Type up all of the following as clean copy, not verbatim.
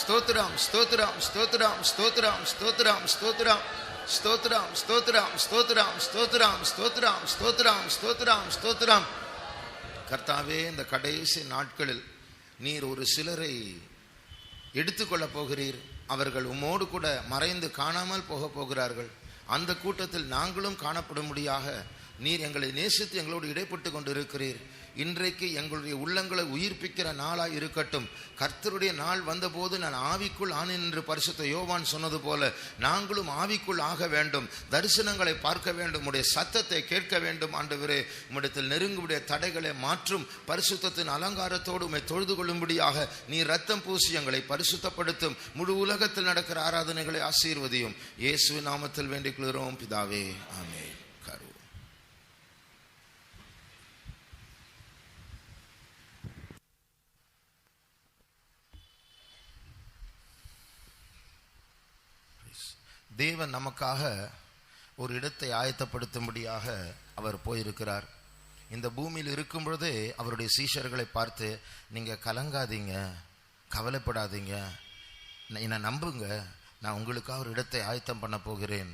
ஸ்தோத்திரம் ஸ்தோத்திரம் ஸ்தோத்திரம் ஸ்தோத்திரம் ஸ்தோத்திரம் ஸ்தோத்திரம் ஸ்தோத்திரம் ஸ்தோத்திரம் ஸ்தோத்திரம் ஸ்தோத்திரம் ஸ்தோத்திரம் ஸ்தோத்திரம் ஸ்தோத்திரம் ஸ்தோத்திரம். கர்த்தாவே, இந்த கடைசி நாட்களில் நீர் ஒரு சிலரை எடுத்துக்கொள்ள போகிறீர். அவர்கள் உம்மோடு கூட மறைந்து காணாமல் போக போகிறார்கள். அந்த கூட்டத்தில் நாங்களும் காணப்படும்படியாக நீர் எங்களை நேசித்து எங்களோடு இடைப்பட்டு கொண்டு இருக்கிறீர். இன்றைக்கு எங்களுடைய உள்ளங்களை உயிர்ப்பிக்கிற நாளாய் இருக்கட்டும். கர்த்தருடைய நாள் வந்தபோது நான் ஆவிக்குள் ஆனேன் என்று பரிசுத்த யோவான் சொன்னது போல நாங்களும் ஆவிக்குள் ஆக வேண்டும். தரிசனங்களை பார்க்க வேண்டும். உம்முடைய சத்தத்தை கேட்க வேண்டும். ஆண்டவரே, உம்மிடத்தில் நெருங்குடைய தடைகளை மாற்றும் பரிசுத்தத்தின் அலங்காரத்தோடு உம்மை தொழுது கொள்ளும்படியாக நீர் ரத்தம் பூசி எங்களை பரிசுத்தப்படுத்தும். முழு உலகத்தில் நடக்கிற ஆராதனைகளை ஆசீர்வதியும். இயேசுவின் நாமத்தில் வேண்டிக் கொள்கிறோம் பிதாவே, ஆமென். தேவன் நமக்காக ஒரு இடத்தை ஆயத்தப்படுத்தும்படியாக அவர் போயிருக்கிறார். இந்த பூமியில் இருக்கும் பொழுதே அவருடைய சீஷர்களை பார்த்து, நீங்கள் கலங்காதீங்க, கவலைப்படாதீங்க, என்னை நம்புங்க, நான் உங்களுக்காக ஒரு இடத்தை ஆயத்தம் பண்ண போகிறேன்.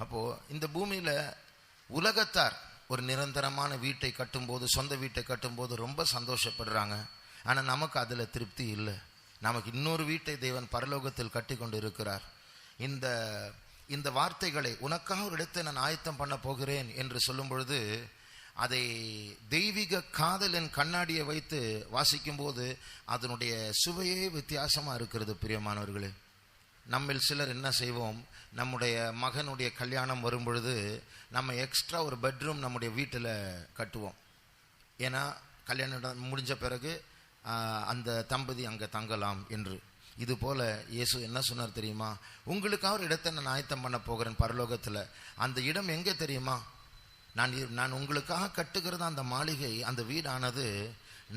அப்போது இந்த பூமியில் உலகத்தார் ஒரு நிரந்தரமான வீட்டை கட்டும்போது, சொந்த வீட்டை கட்டும்போது ரொம்ப சந்தோஷப்படுறாங்க. ஆனால் நமக்கு அதில் திருப்தி இல்லை. நமக்கு இன்னொரு வீட்டை தேவன் பரலோகத்தில் கட்டி கொண்டு இருக்கிறார். இந்த வார்த்தைகளை, உனக்காக ஒரு இடத்தை நான் ஆயத்தம் பண்ண போகிறேன் என்று சொல்லும் பொழுது, அதை தெய்வீக காதலின் கண்ணாடியை வைத்து வாசிக்கும் போது அதனுடைய சுவையே வித்தியாசமாக இருக்கிறது. பிரியமானவர்களே, நம்மில் சிலர் என்ன செய்வோம், நம்முடைய மகனுடைய கல்யாணம் வரும் பொழுது நம்ம எக்ஸ்ட்ரா ஒரு பெட்ரூம் நம்முடைய வீட்டில் கட்டுவோம். ஏன்னா கல்யாணம் முடிஞ்ச பிறகு அந்த தம்பதி அங்கே தங்கலாம் என்று. இது போல இயேசு என்ன சொன்னார் தெரியுமா? உங்களுக்காக ஒரு இடத்தை நான் ஆயத்தம் பண்ண போகிறேன் பரலோகத்தில். அந்த இடம் எங்கே தெரியுமா? நான் உங்களுக்காக கட்டுகிறது அந்த மாளிகை, அந்த வீடானது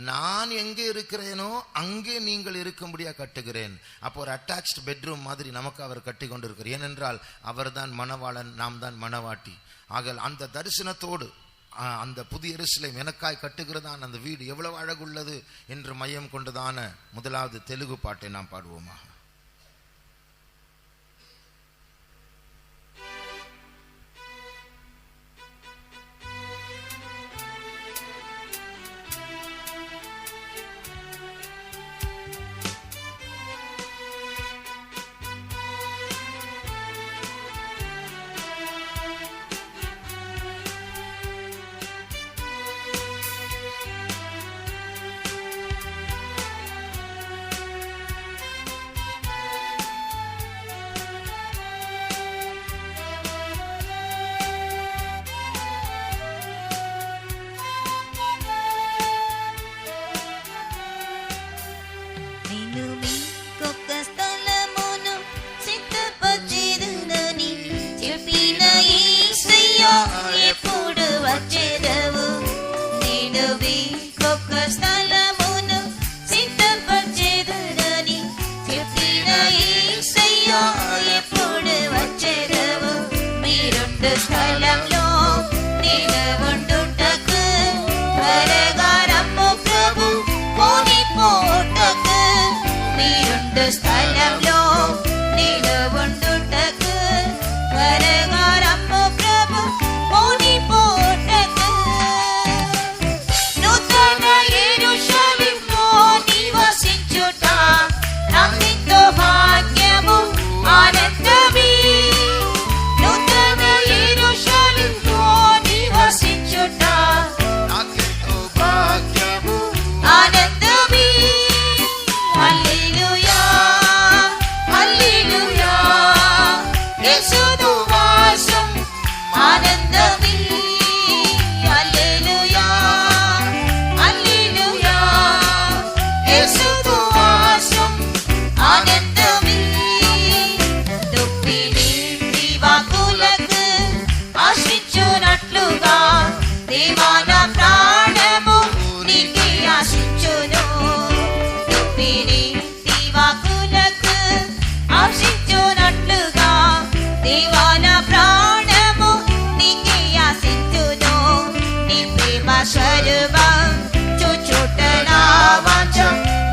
நான் எங்கே இருக்கிறேனோ அங்கே நீங்கள் இருக்கும்படியாக கட்டுகிறேன். அப்போ ஒரு அட்டாச்ட் பெட்ரூம் மாதிரி நமக்கு அவர் கட்டி கொண்டு இருக்கிறார். ஏனென்றால் அவர் தான் மணவாளன், நாம் தான் மணவாட்டி. ஆக அந்த தரிசனத்தோடு அந்த புதிய எருசலேம் எனக்காய் கட்டுகிறதான் அந்த வீடு எவ்வளவு அழகுள்ளது என்று மையம் கொண்டுதான முதலாவது தெலுங்கு பாட்டை நாம் பாடுவோமா?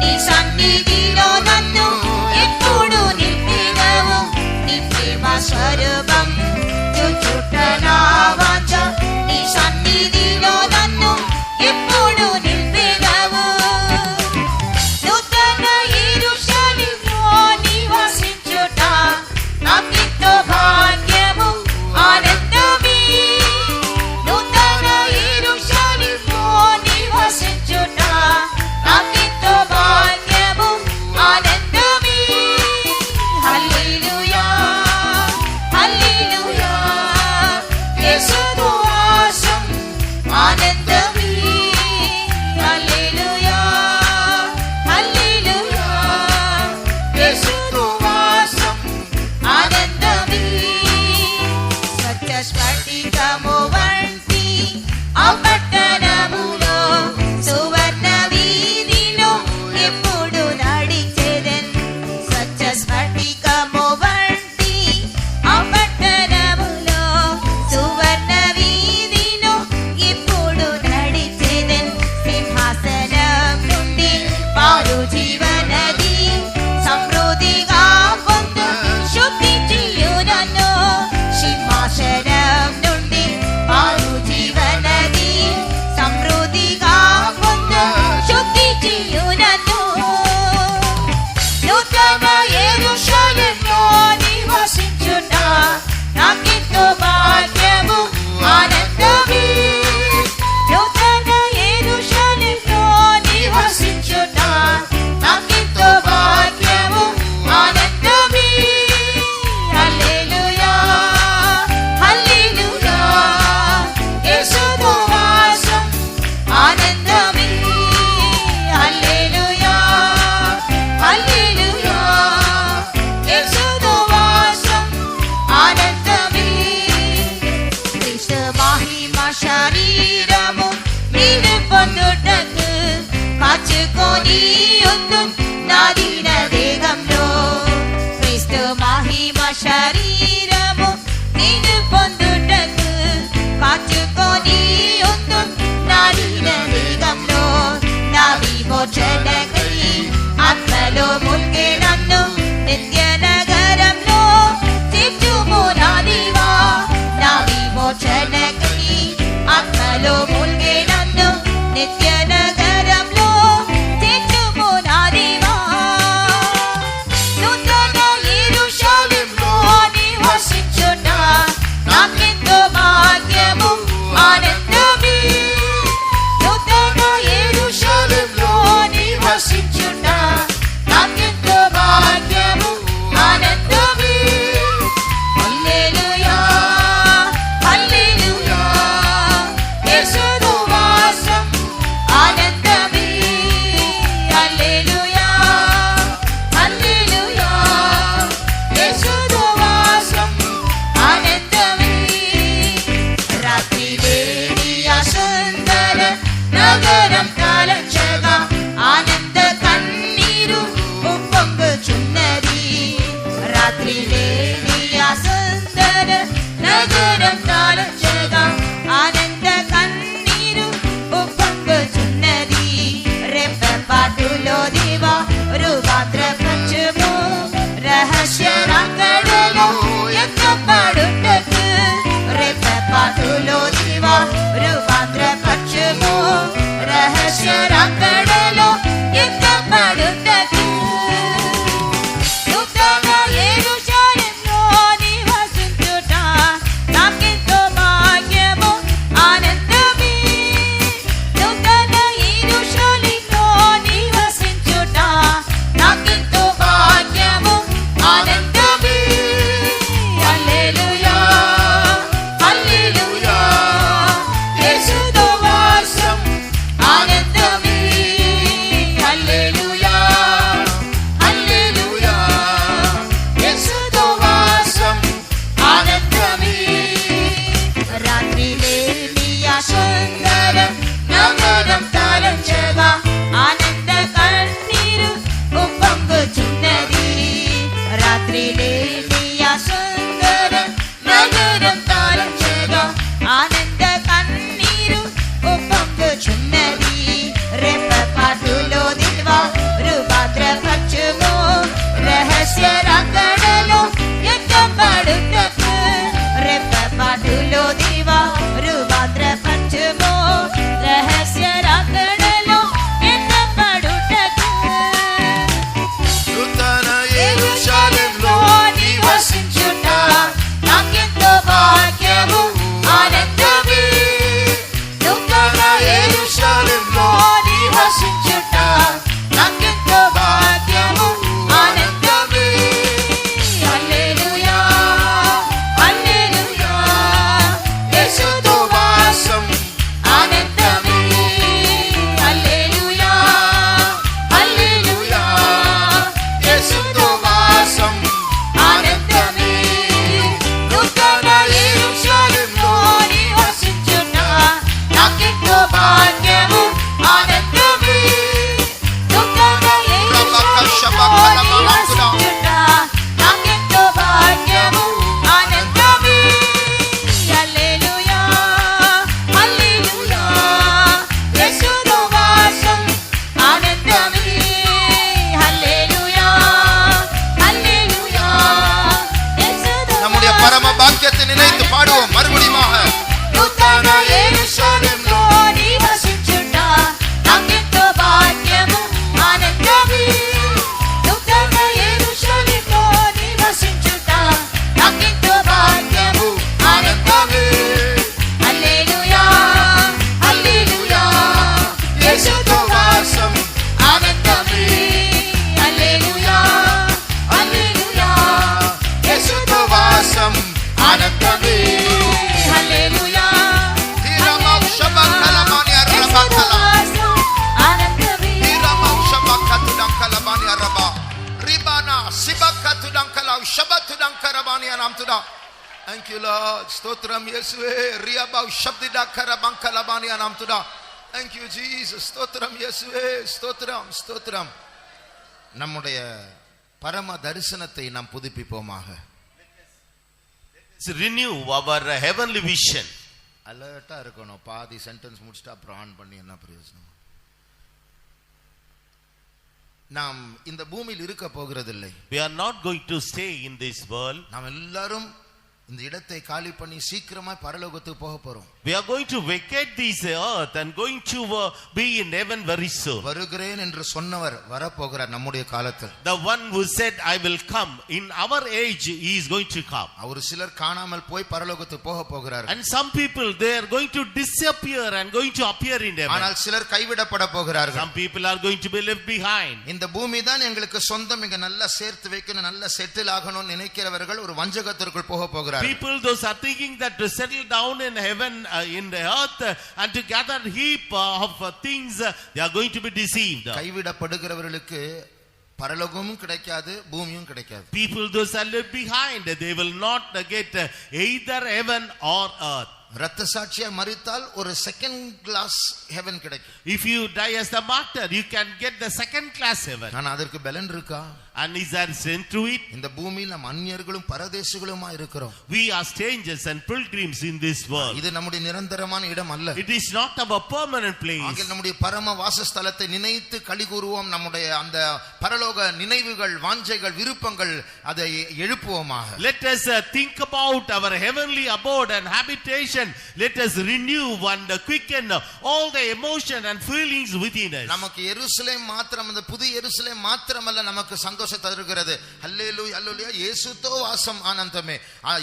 నీ సన్నిధిలో నన్ను పారు జీవనది సమృద్ధిగా పొందు శుద్ధి చేయునను సింహాసనం నుండి పారు జీవనది సమృద్ధిగా పొందు శుద్ధి చేయునను నూతన యెరూషలేములో నివసించుట నాకెంతో భాగ్యము ఆనందమే నూతన యెరూషలేములో నివసించుట నాకెంతో భాగ్యము ఆనందమే హల్లెలూయా హల్లెలూయా యేసుతో వాసం ఆనందమే హల్లెలూయా హల్లెలూయా యేసుతో వాసం ఆనందమే క్రీస్తు మహిమ శరీరము మీరు పొందుటకు కాచుకొని ఉండు నా దీన దేహంలో క్రీస్తు మహిమ శరీరము నేను పొందుటకు కాచుకొని ఉండు నా దీన దేహంలో నా విమోచనకై ఆత్మలో ముల్గే నన్ను నిత్య నగరంలో చేర్చుము నా దేవా నా విమోచనకై ఆత్మలో ముల్గే నన్ను నిత్య నగరంలో చేర్చుము నా దేవా నూతన యెరూషలేములో నివసించుట నాకెంతో భాగ్యము ఆనందమే నూతన యెరూషలేములో నివసించుట నాకెంతో భాగ్యము ఆనందమే హల్లెలూయా హల్లెలూయా యేసుతో వాసం ఆనందమే హల్లెలూయా హల్లెలూయా యేసుతో వాసం ఆనందమే రాత్రి వేళి ఆ సుందర నగరం కాలంచగా ఆనంద కన్నీరు ఉప్పొంగుచున్నది రాత్రి వేళి ఆ సుందర నగరం కాలంచగా ఆనంద కన్నీరు ఉప్పొంగుచున్నది రెప్పపాటులో దేవా రూపాంతరపరచుము రహస్య రాకడలో ఎత్తపడుటకు రెప్పపాటులో దేవా రూపాంతరపరచుము రహస్య రాకడలో ఎత్తపడుటకు నూతన యెరూషలేములో నివసించుట నాకెంతో భాగ్యము ఆనందమే నూతన యెరూషలేములో నివసించుట నాకెంతో భాగ్యము ఆనందమే హల్లెలూయా హల్లెలూయా ஆனந்தமே ஹல்லேலூயா தீரமௌ ஷபக்கலமானி அரபக்கலா ஆனந்தமே தீரமௌ ஷபக்கதுடங்கலமானி அரபா ரிபானா சிபக்கதுடங்கலா ஷபத்துடங்கரபானி அனாம்துடா. Thank you Lord. ஸ்தோத்திரம் இயேசுவே. ரியபௌ ஷப்திடக்கரபங்கலபானி அனாம்துடா. Thank you Jesus. ஸ்தோத்திரம் இயேசுவே. ஸ்தோத்திரம் ஸ்தோத்திரம். நம்முடைய பரம தரிசனத்தை நாம் புதுப்பிப்போமாக. Renew our heavenly vision. அலர்ட்டா இருக்கணும். பாதி சென்டென்ஸ் முடிச்சிட்டு அப்புறம் ஆன் பண்ணி என்ன பிரயோஜனம்? நாம் இந்த பூமியில் இருக்க போகிறதில்லை. We are not going to stay in this world. நாம் எல்லாரும் இந்த இடத்தை காலி பண்ணி சீக்கிரமாய் பரலோகத்துக்கு போக போறோம். We are going to vacate this earth and going to be in heaven very soon. வருகிறேன் என்று சொன்னவர் வரப்போகிறார் நம்முடைய காலத்தில். The one who said I will come, in our age he is going to come. அவர் சிலர் காணாமல் போய் பரலோகத்துக்கு போக போகிறார்கள். And some people they are going to disappear and going to appear in heaven. ஆனால் சிலர் கைவிடப்பட போகிறார்கள். Some people are going to be left behind. இந்த பூமி தான் எங்களுக்கு சொந்தம், இங்க நல்லா சேர்த்து வைக்கணும், நல்லா செட்டில் ஆகணும்னு நினைக்கிறவர்கள் ஒரு வஞ்சகத்திற்குள் போக போகிறார்கள். People those are thinking that to settle down in heaven in the earth and to gather heap of things, they are going to be deceived. கைவிடப்படுகிறவர்களுக்கு பரலோகமும் கிடைக்காது, பூமியும் கிடைக்காது. People those are left behind, they will not get either heaven or earth. இரத்த சாட்சியா மரித்தால் ஒரு second class heaven கிடைக்கும். If you die as the martyr, you can get the second class heaven. ஆனா அதற்கு பலன் இருக்கா? And is there strength to it? இந்த பூமியில் நாம் அந்நியர்களும் பரதேசிகளுமா இருக்கிறோம். We are strangers and pilgrims in this world. இது நம்முடைய நிரந்தரமான இடம் அல்ல. It is not our permanent place. ஆகிய நம்முடைய பரம வாசஸ்தலத்தை நினைத்து களிகூறுவோம். நம்முடைய அந்த பரலோக நினைவுகள், வாஞ்சைகள், விருப்பங்கள் அதை எழுப்புவோமாக. Let us think about our heavenly abode and habitation. Let us renew and quicken all the emotion and feelings within us. நமக்கு எருசலேம் மாத்திரம், அந்த புது எருசலேம் மாத்திரமல்ல நமக்கு சந்தோஷத்தை தருகிறது. ஹல்லேலூயா ஹல்லேலூயா. இயேசுதோ வாசம் ஆனந்தமே.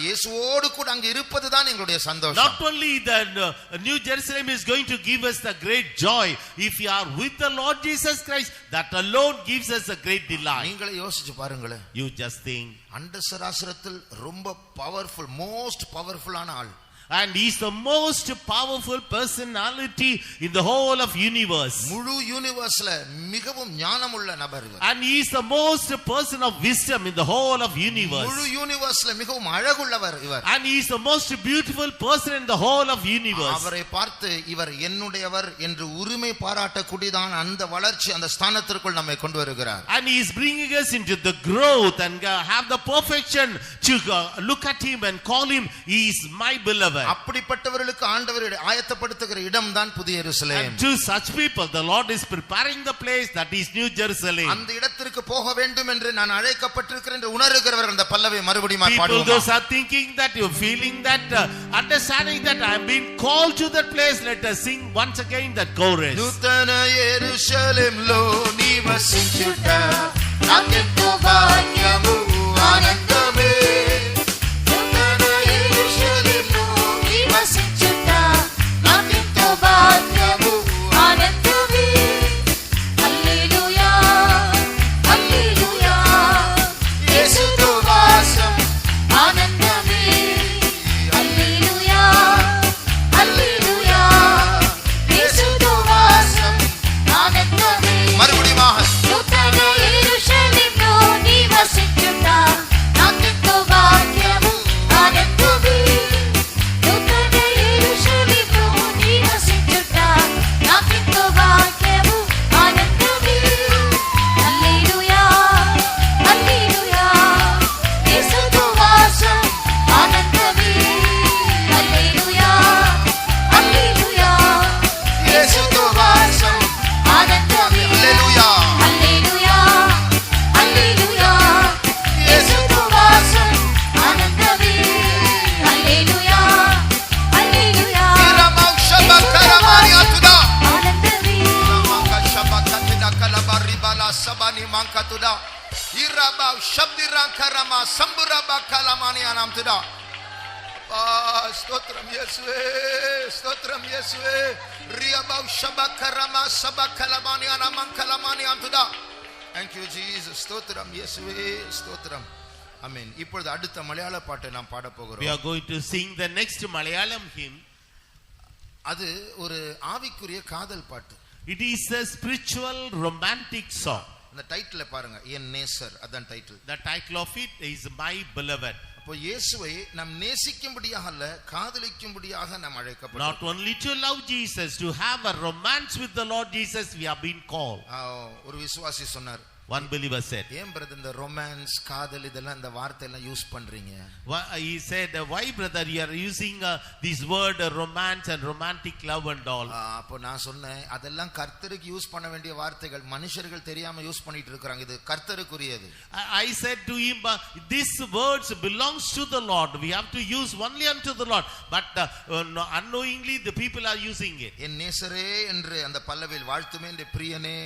இயேசுவோடு கூட அங்க இருப்பதுதான் எங்களுடைய சந்தோஷம். Not only the New Jerusalem is going to give us the great joy, if you are with the Lord Jesus Christ, that alone gives us a great delight. நீங்களே யோசிச்சு பாருங்களேன். You just think. அண்ட சராசரத்தில் ரொம்ப powerful, most பவர்ஃபுல்லான ஆள். And he is the most powerful personality in the whole of universe. முழு யூனிவர்ஸ்ல மிகவும் ஞானமுள்ள நபர் இவர். And he is the most person of wisdom in the whole of universe. முழு யூனிவர்ஸ்ல மிகவும் அழகுள்ளவர் இவர். And he is the most beautiful person in the whole of universe. அவரை பார்த்து இவர் என்னுடையவர் என்று உரிமை பாராட்டக்கூடியதான அந்த வளர்ச்சி, அந்த ஸ்தானத்திற்குள் நம்மை கொண்டு வருகிறார். And he is bringing us into the growth and have the perfection to look at him and call him, he is my beloved. அப்படிப்பட்டவர்களுக்கு ஆண்டவர் ஆயத்தப்படுத்துகிற இடம் தான் புதிய எருசலேம். And to such people the Lord is preparing the place that is New Jerusalem. அந்த இடத்திற்கு போக வேண்டும் என்று நான் அழைக்கப்பட்டிருக்கிறேன் என்று உணர்கிறவர்கள் அந்த பல்லவி மறுபடியும் பாடுவாங்க. People those are thinking that, you feeling that, understanding that I have been called to that place, let us sing once again that chorus. నూతన యెరూషలేములో నివసించుట నాకెంతో భాగ్యము ఆనందమే. sabani mankatuda iraba shabdiran karama samburaba kalamani anamtuda. Stotram Yesue, Stotram Yesue, Riaba shabakarama sabakalamani anamankalamani antuda. Thank you Jesus. Stotram Yesue, Stotram. ஆமென். இப்பொழுது அடுத்த மலையாள பாட்டை நாம் பாட We போகிறோம். are going to sing the next Malayalam hymn. அது ஒரு ஆவிக்குரிய காதல் பாட்டு. It is a spiritual romantic song. அந்த டைட்டில் பாருங்க, என் நேசர், அதான் title. The title of it is My Beloved. அப்போ இயேசுவை நாம் நேசிக்கும்படியாக அல்ல, காதலிக்கும்படியாக நாம் அழைக்கப்பட்டோம். Not only to love Jesus, to have a romance with the Lord Jesus, we have been called. ஒரு விசுவாசி சொன்னார், One believer said, ஏன் பிரதர் இந்த ரொமான்ஸ் காதல் இதெல்லாம் இந்த வார்த்தை எல்லாம் யூஸ் பண்றீங்க? he said, why brother you are using this word romance and romantic love and all? அப்போ நான் சொன்னேன், அதெல்லாம் கர்த்தருக்கு யூஸ் பண்ண வேண்டிய வார்த்தைகள், மனுஷர்கள் தெரியாம யூஸ் பண்ணிட்டு இருக்காங்க, இது கர்த்தருக்குரியது. I said to him, these words belongs to the Lord, we have to use only unto the Lord, but unknowingly the people are using it. என் நேசரே என்று அந்த பல்லவியில் வாழ்த்துமே என்ற பிரியனே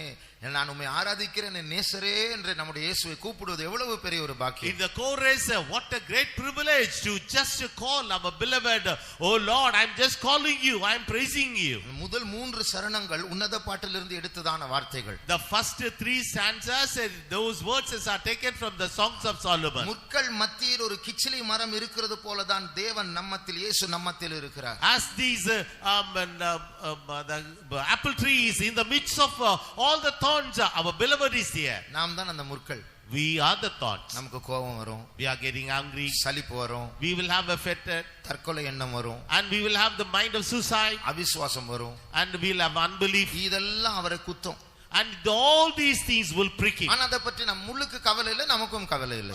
நான் உம்மை ஆராதிக்கிறேன் என் நேசரே என்று நம்முடைய இயேசுவை கூப்பிடுவது எவ்வளவு பெரிய ஒரு பாக்கியம். In the chorus, what a great privilege to just call our beloved, oh Lord, I am just calling you, I am praising you. முதல் 3 சரணங்கள் உன்னத பாட்டிலிருந்து எடுத்ததான வார்த்தைகள். The first 3 stanzas, those verses are taken from the songs of Solomon. முட்கள் மத்தியில் ஒரு கிச்சிலி மரம் இருக்கிறது போலதான் தேவன் நம்மத்தில், இயேசு நம்மத்தில் இருக்கிறார். As these the apple trees in the midst of all the thorns, our beloved is here. நாம் தான் அந்த முட்கள். We are the thorns. நமக்கு கோபம் வரும், We are getting angry, சலிப்பு வரும், we will have a fettered, தற்கொலை எண்ணம் வரும், and we will have the mind of suicide, அவிசுவாசம் வரும், and we will have unbelief, இதெல்லாம் அவரை குத்தும். and all these things will prick him. ஆனா அதை பற்றி நம்ம முள்ளுக்கு கவலை இல்லை, நமக்கும் கவலை இல்லை.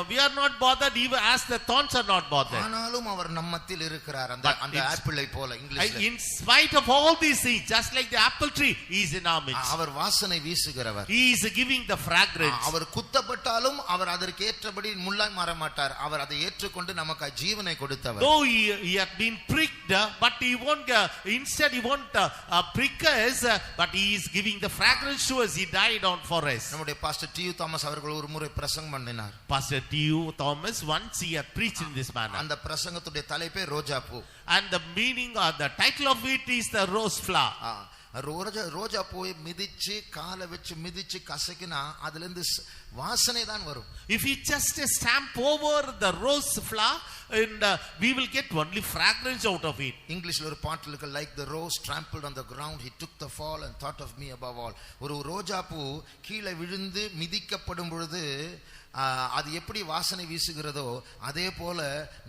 We are not bothered even as the thorns are not bothered. ஆனாலும் அவர் நம்மத்தில் இருக்கிறார். அந்த ஆப்பிளை போல இங்கிலீஷ்ல. In spite of all these things, just like the apple tree, he is in our midst. அவர் வாசனை வீசுகிறவர். He is giving the fragrance. அவர் குத்தப்பட்டாலும் அவர் அதற்கு ஏற்றபடி முள்ளாய் மாற மாட்டார். அவர் அதை ஏற்றுக்கொண்டு நமக்கு ஜீவனை கொடுத்தவர். Though he had been pricked, but he won't instead he won't prick us, but he is giving the fragrance to us. He died on for us. நம்முடைய பாஸ்டர் டி.யு. தாமஸ் அவர்கள் ஒரு முறை பிரசங்கம் பண்ணினார். Pastor T.U. Thomas once he had preached in this manner. அந்த பிரசங்கத்துடைய தலைப்பே ரோஜா பூ. And the meaning or the title of it is the rose flower. ரோஜா பூவை மிதிச்சு காலை வச்சு மிதிச்சு கசக்கினா அதுல இருந்து வாசனை தான் வரும். If we just stamp over the rose flower, and we will get only fragrance out of it. இங்கிலீஷ்ல ஒரு பாட்டு இருக்கு, like the rose trampled on the ground he took the fall and thought of me above all. ஒரு ரோஜா பூ கீழே விழுந்து மிதிக்கப்படும் பொழுது அது எப்படி வாசனை வீசுகிறதோ அதே போல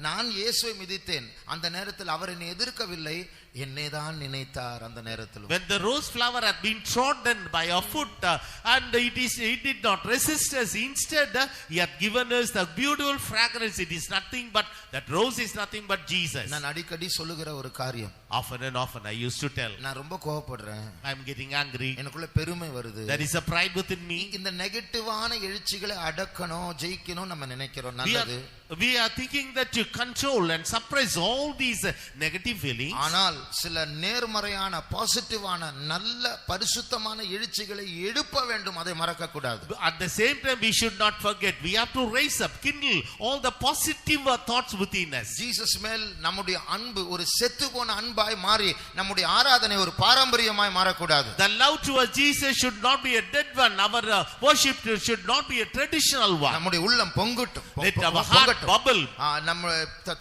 நான் இயேசுவை மிதித்தேன். அந்த நேரத்தில் அவர் என்னை எதிர்க்கவில்லை, என்னை தான் நினைத்தார். அந்த நேரத்தில் when the rose flower had been trodden by a foot and it did not resist us, instead he had given us the beautiful fragrance. It is nothing but that rose is nothing but Jesus. நான் அடிக்கடி சொல்லுகிற ஒரு காரியம், often and often I used to tell, நான் ரொம்ப கோபப்படுறேன், I am getting angry, எனக்குள்ள பெருமை வருது, there is a pride within me. இந்த நெகட்டிவான எழுச்சிகளை அடக்கணும் ஜெயிக்கணும் நம்ம நினைக்கிறோம். நல்லது, we are thinking that to control and suppress all these negative feelings. ஆனால் சில நேர்மறையான பாசிட்டிவான நல்ல பரிசுத்தமான எழுச்சிகளை எழுப்ப வேண்டும், அதை மறக்க கூடாது. At the same time we should not forget, we have to raise up, kindle all the positive thoughts within us. Jesus மேல் நம்முடைய அன்பு ஒரு செத்து போன அன்பாய் மாறி நம்முடைய ஆராதனை ஒரு பாரம்பரியமாய் மாறக்கூடாது. The love towards Jesus should not be a dead one. Our worship should not be a traditional one. நம்முடைய உள்ளம் பொங்கட்டும். Let our heart bubble. நம்ம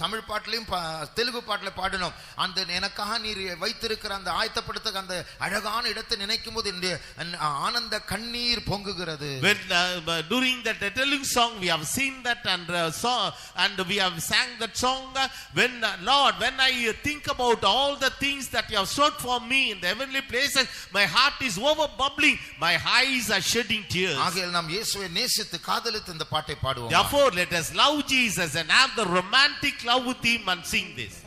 தமிழ் பாட்டிலையும் தெலுங்கு பாட்டில பாடணும், அந்த எனக்காக நீர் வைத்திருக்கிற அந்த ஆயத்தப்படுத்த அந்த அழகான இடத்தை நினைக்கும் போது என்னுடைய ஆனந்த கண்ணீர் பொங்குகிறது. When during that Telugu song we have seen that and we have sang that song, when Lord, when I think about all the things that you have stored for me in the heavenly places, my heart is over bubbling, my eyes are shedding tears. ஆகையால் நாம் இயேசுவை நேசித்து காதலித்து இந்த பாட்டை பாடுவோம். Therefore let us love Jesus and have the romantic love with him and sing this.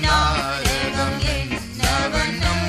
നാരകം എന്നവനും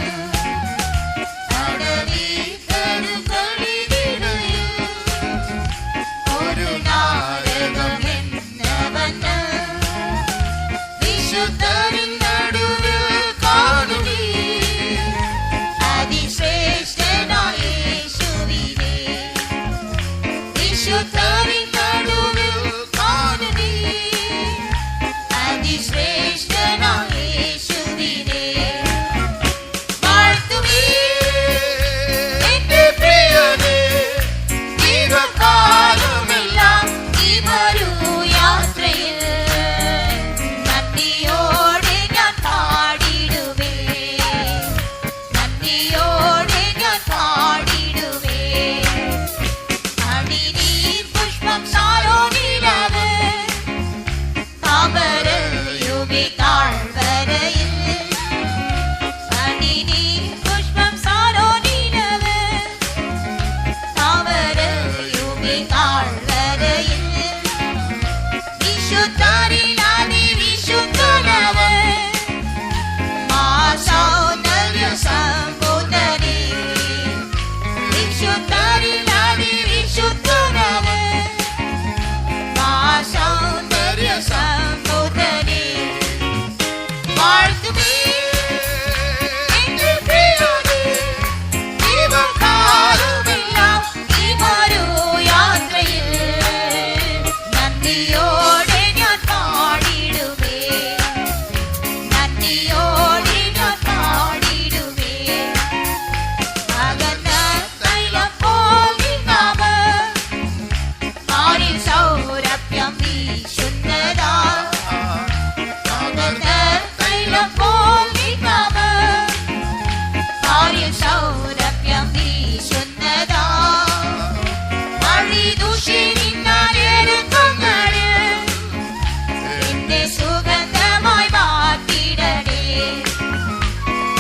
என்னை சுகந்தமாய் மாற்றிடனே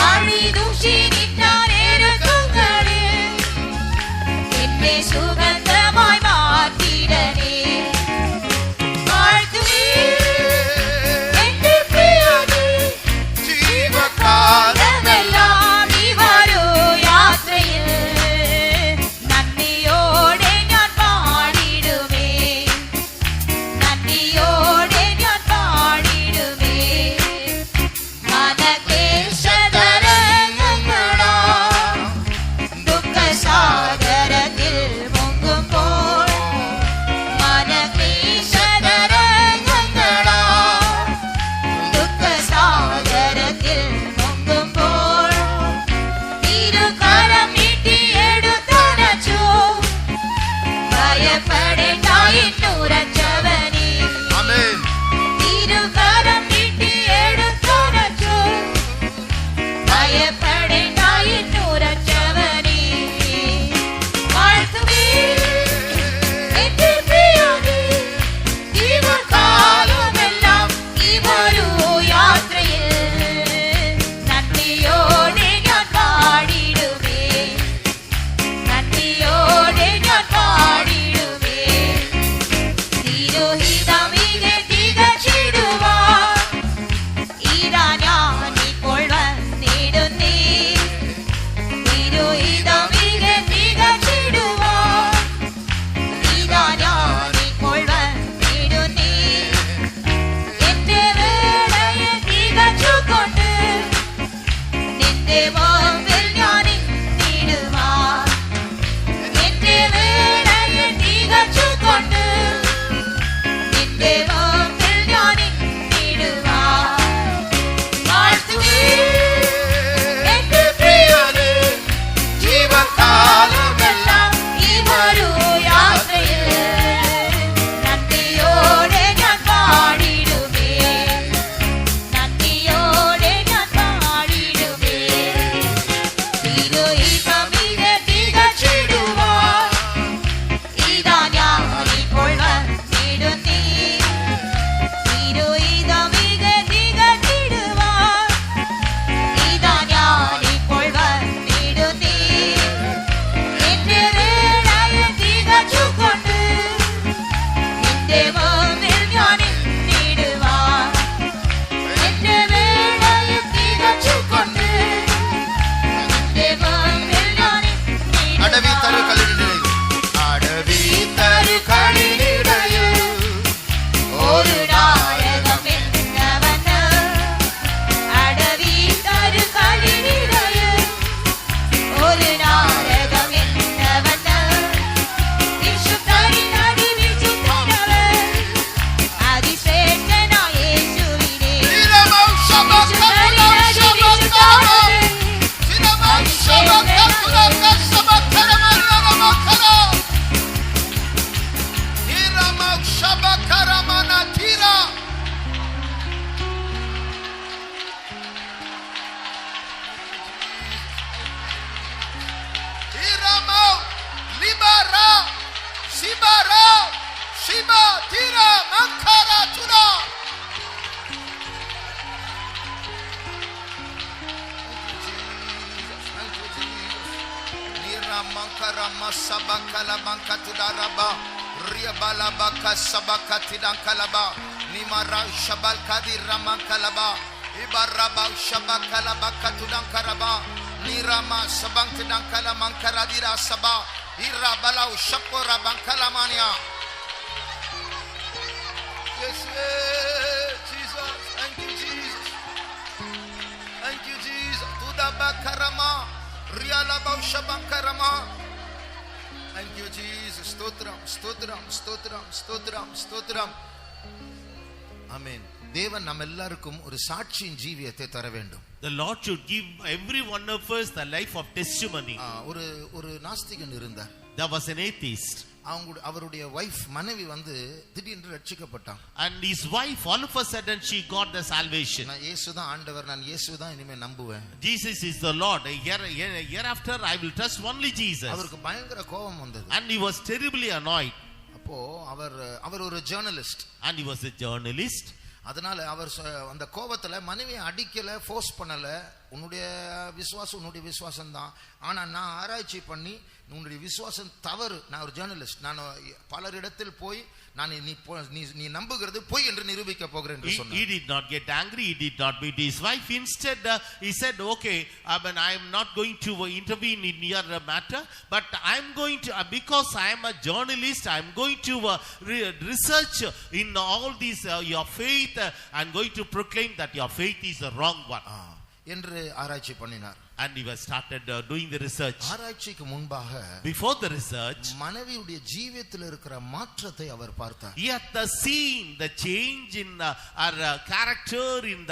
அழிதூசி நின்றார் இருக்குங்களே என்னை சுகந்தமாய் மாற்றிடனே வாழ்த்துவே என்று பிரியனே ஜீவகாலமெல்லாம் நீ வரும் யாத்திரையில் நன்றியோടെ ഞാൻ പാടിടുമേ നന്ദിയോടെ ഞാൻ പാടിടുമേ മനക്ലേശതരംഗങ്ങളാ ദുഃഖസാഗരത്തിൽ മുങ്ങുമ്പോൾ മനക്ലേശതരംഗങ്ങളാ ദുഃഖസാഗരത്തിൽ മുങ്ങുമ്പോൾ തിരുകരം നീട്ടിയെടുത്തനച്ചു ഭയപ്പെടേണ്ട എന്നുരച്ചവനേ ആമേൻ തിരുകരം നീട്ടിയെടുത്തനച്ചു ഭയപ്പെടേണ്ട എന്നുരച്ചവനേ വാഴ്ത്തുവേ എന്റെ പ്രിയനേ ജീവകാലമെല്ലാം ഈ ഒരു യാത്രയിൽ നന്ദിയോടെ ഞാൻ പാടിടുമേ നന്ദിയോടെ ഞാൻ പാടിടുമേ തിരുഹിതമികെ തികച്ചിടുവാൻ ഇതാ ഞാനിപ്പോൾ വന്നിടുന്നേ തിരുഹിതമികെ തികച്ചിടുവാൻ ഇതാ ഞാനിപ്പോൾ വന്നിടുന്നേ എന്റെ വേളയെ തികച്ചുകൊണ്ട് നിന്റെ മുമ്പിൽ ഞാൻ നിന്നിടുവാൻ എന്റെ വേളയെ തികച്ചുകൊണ്ട് നിന്റെ മുമ്പിൽ ഞാൻ നിന്നിടുവാൻ വാഴ്ത്തുവേ എന്റെ പ്രിയനേ ജീവകാലമെല്ലാം ഈ ഒരു യാത്രയിൽ നന്ദിയോടെ ഞാൻ പാടിടുമേ നന്ദിയോടെ ഞാൻ പാടിടുമേ തിരുഹിതമികെ തികച്ചിടുവാൻ ഇതാ ഞാനിപ്പോൾ വന്നിടുന്നേ തിരുഹിതമികെ തികച്ചിടുവാൻ ഇതാ ഞാനിപ്പോൾ വന്നിടുന്നേ എന്റെ വേളയെ തികച്ചുകൊണ്ട് നിന്റെ മുമ്പിൽ ഞാൻ നിന്നിടുവാൻ എന്റെ വേളയെ തികച്ചുകൊണ്ട് നിന്റെ മുമ്പിൽ ഞാൻ അടവി തരുക്കളിനിടയിൽ അടവി തരുക്കളിനിടയിൽ ഒരു നായകം എന്നവന് അടവി തരുക്കളിനിടയിൽ ഒരു നായകം എന്നവന് വിശുദ്ധരിൽ അതിവിശുദ്ധനവൻ അതിശ്രേഷ്ഠനായ യേശുവിനെ വിശുദ്ധരിൽ അതിവിശുദ്ധനവൻ Yes, Jesus. Thank you, Jesus. Thank you, Jesus. Tudabakarama. Rialabaushabankarama. Thank you, Jesus. Stotram, stotram, stotram, stotram, stotram. Amen. தேவன் நம்ம எல்லாருக்கும் ஒரு சாட்சியின் ஜீவியத்தை தர வேண்டும். The Lord should give every one of us the life of testimony. ஒரு நாஸ்திகன் இருந்தார். There was an atheist. அவருடைய வைஃப் மனைவி வந்து திடீரென்று ரட்சிக்கப்பட்டான். And his wife all of a sudden she got the salvation. நான் இயேசுதான் ஆண்டவர், நான் இயேசுதான் இனிமே நம்புவேன். Jesus is the Lord. Hereafter I will trust only Jesus. அவருக்கு பயங்கர கோபம் வந்தது. And he was terribly annoyed. அப்போ அவர் ஒரு journalist. And he was a journalist. அதனால அவர் அந்த கோபத்துல மனைவியை அடிக்கல, ஃபோர்ஸ் பண்ணல. உன்னுடைய விசுவாசம் தான். ஆனா நான் ஆராய்ச்சி பண்ணி உன்னுடைய விசுவாசம் தவறு. நான் ஒரு ஜேர்னலிஸ்ட். நான் பலரிடத்தில் போய் நான் நீ நம்புகிறது பொய் என்று நிரூபிக்க போகிறேன் என்று சொன்னார். He did not get angry. He did not beat his wife. Instead, he said, "Okay, I am not going to intervene in your matter, but I am going to because I am a journalist. I am going to research in all these your faith. I am going to proclaim that your faith is the wrong one." என்று ஆராய்ச்சி பண்ணினார். And he was started doing the research. ஆராய்ச்சிக்கு முன்பாக before the research, மனைவியுடைய ஜீவியத்தில் இருக்கிற மாற்றத்தை அவர் பார்த்தார். He had seen the change in her character in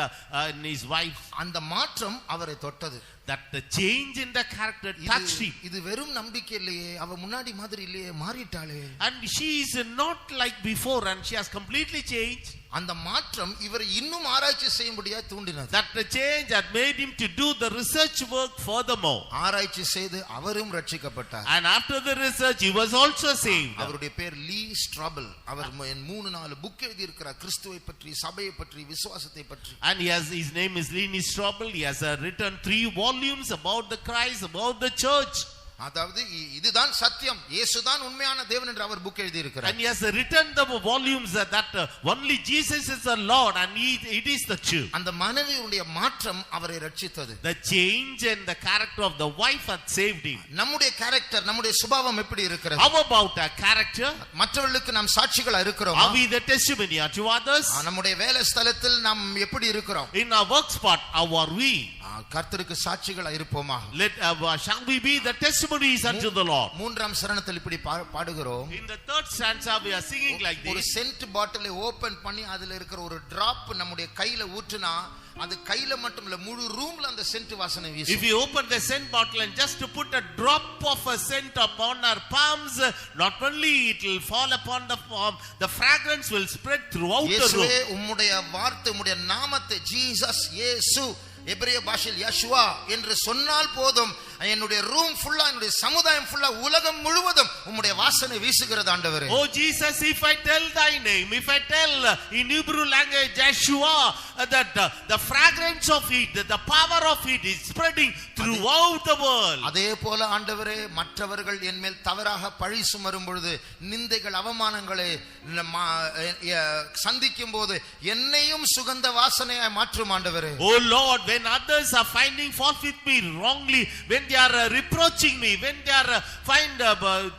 his wife. அந்த மாற்றம் அவரை தொட்டது. That the change in the character touched him. இது வெறும் நம்பிக்கை இல்லையே, அவ முன்னாடி மாதிரி இல்லையே, மாறிட்டாளே. And she is not like before, and she has completely changed. அந்த மாற்றம் இவரை இன்னும் ஆராய்ச்சி செய்யும்படியா தூண்டினது. That the change had made him to do the research work furthermore. ஆராய்ச்சி செய்து அவரும் ரட்சிக்கப்பட்டார். And after the research he was also saved. அவருடைய பேர் லீ ஸ்ட்ராபல். அவர் 3-4 புக் எழுதி இருக்கிறார், கிறிஸ்துவை பற்றி, சபையை பற்றி, விசுவாசத்தை பற்றி. And his name is Lee Strobel. He has written 3 volumes about the Christ, about the church. அதாவது இதுதான் சத்தியம், இயேசுதான் உண்மையான தேவன் என்று அவர் புக் எழுதி இருக்கிறார். And he has written the volumes that only Jesus is the Lord and it is the truth. அந்த மனைவியுடைய மாற்றம் அவரை ரட்சித்தது. The change in the character of the wife had saved him. நம்முடைய கேரக்டர், நம்முடைய சுபாவம் எப்படி இருக்கிறது? How about our character? மற்றவர்களுக்கு நாம் சாட்சிகளா இருக்கிறோமா? Are we the testimony to others? நம்முடைய வேலை ஸ்தலத்தில் நாம் எப்படி இருக்கிறோம்? In our work spot, how are we? கர்த்தருக்கு சாட்சிகளா இருப்போமா? Shall we be the testimonies unto the Lord? மூன்றாம் சரணத்தில் இப்படி பாடுகிறோம். In the third stanza we are singing like this. ஒரு சென்ட் பாட்டிலை ஓபன் பண்ணி அதுல இருக்கிற ஒரு டிராப் நம்முடைய கையில ஊற்றினா அது கையில மட்டும் இல்ல, முழு ரூம்ல அந்த சென்ட் வாசனை வீசும். If you open the scent bottle and just to put a drop of a scent upon our palms, not only it will fall upon the palm, the fragrance will spread throughout the room. இயேசுவே உம்முடைய வார்த்தை, உம்முடைய நாமத்தை, Jesus, இயேசு, எபிரேய பாஷையில் Yeshua என்று சொன்னால் போதும், என்னுடைய ரூம் ஃபுல்லா, என்னுடைய சமுதாயம் ஃபுல்லா, உலகம் முழுவதும் உம்முடைய வாசனை வீசுகிறது ஆண்டவரே. Oh Jesus, if I tell thy name, if I tell in Hebrew language Yeshua, that the fragrance of it, the power of it is spreading throughout the world. அதே போல ஆண்டவரே, மற்றவர்கள் என் மேல் தவறாக பழி சுமரும் பொழுது, நிந்தைகள், அவமானங்களை சந்திக்கும் போது என்னையும் சுகந்த வாசனையாய் மாற்றும் ஆண்டவரே. Oh Lord, when others are finding fault with me wrongly, when they are reproaching me, when they are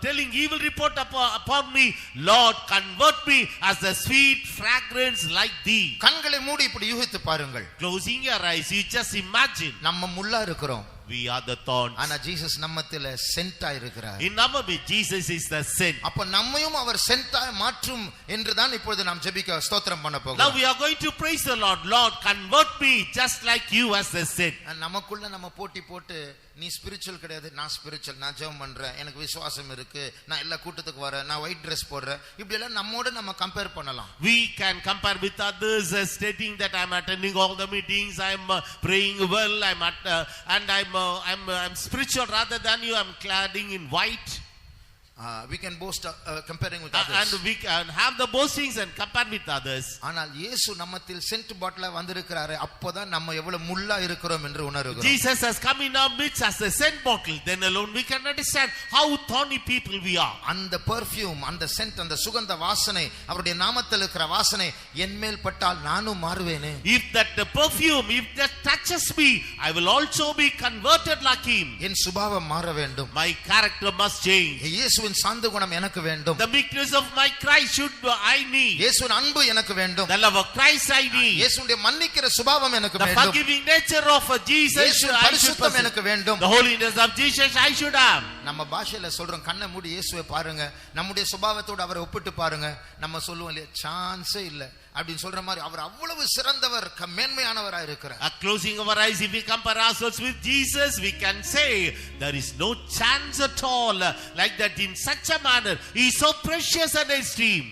telling evil report upon me, Lord, convert me as a sweet fragrance like thee. கண்களை மூடி இப்படி யூகித்து பாருங்கள். Closing your eyes, you just imagine. நம்ம முள்ளா இருக்கிறோம். We are the thorns. ஆனா Jesus நம்மத்தில சென்ட்டா இருக்கிறார். In our midst, Jesus is the scent. அப்ப நம்மையும் அவர் சென்ட்டா மாற்றும் என்று தான் இப்பொழுது நாம் ஜெபிக்க ஸ்தோத்திரம் பண்ண போகிறோம். Now we are going to praise the Lord. Lord, convert me just like you as the scent. நமக்குள்ள நம்ம போட்டி போட்டு, நீ ஸ்பிரிச்சுவல் கிடையாது, நான் ஸ்பிரிச்சுவல், நான் ஜெபம் பண்றேன், எனக்கு விசுவாசம் இருக்கு, நான் எல்லா கூட்டத்துக்கு வரேன், நான் ஒயிட் Dress போடுறேன், இப்படி எல்லாம் நம்மோட நம்ம கம்பேர் பண்ணலாம். We can compare with others stating that I am attending all the meetings, I am praying well, I'm spiritual rather than you, I'm cladding in white. We can boast comparing with others. And we can have the boastings and compare with others. ஆனால் இயேசு நம்மத்தில் send பாட்டிலா வந்திருக்கிறாரே, அப்போதான் நம்ம எவ்வளவு முள்ளா இருக்கிறோம் என்று உணர்கிறோம். Jesus has come in our midst as a scent bottle. Then alone we can understand how thorny people we are. அந்த perfume, அந்த சென்ட், அந்த சுகந்த வாசனை, அவருடைய நாமத்தில் இருக்கிற வாசனை என் மேல் பட்டால் நானும் மாறுவேனே. If that perfume, if that touches me, I will also be converted like him. என் சுபாவம் மாற வேண்டும். My character must change. இயேசுவின் சாந்த குணம் எனக்கு வேண்டும். The meekness of my Christ should I need. இயேசுவின் அன்பு எனக்கு வேண்டும். The love of Christ I need. இயேசுவுடைய மன்னிக்கிற சுபாவம் எனக்கு வேண்டும். The forgiving nature of Jesus இயேசுவின் பரிசுத்தம் எனக்கு வேண்டும். The holiness of Jesus I should have. நம்ம பாஷையில சொல்றோம், கண்ணை மூடி இயேசுவை பாருங்க, நம்முடைய சுபாவத்தோட அவரை ஒப்பிட்டு பாருங்க. நம்ம சொல்லுவோம் இல்லையா, சான்ஸே இல்ல அப்படின்னு சொல்ற மாதிரி அவர் அவ்வளவு சிறந்தவர், மேன்மையானவரா இருக்கிறார். Closing our eyes, if we compare ourselves with Jesus, we can say there is no chance at all like that. In such a manner he is so precious and esteemed.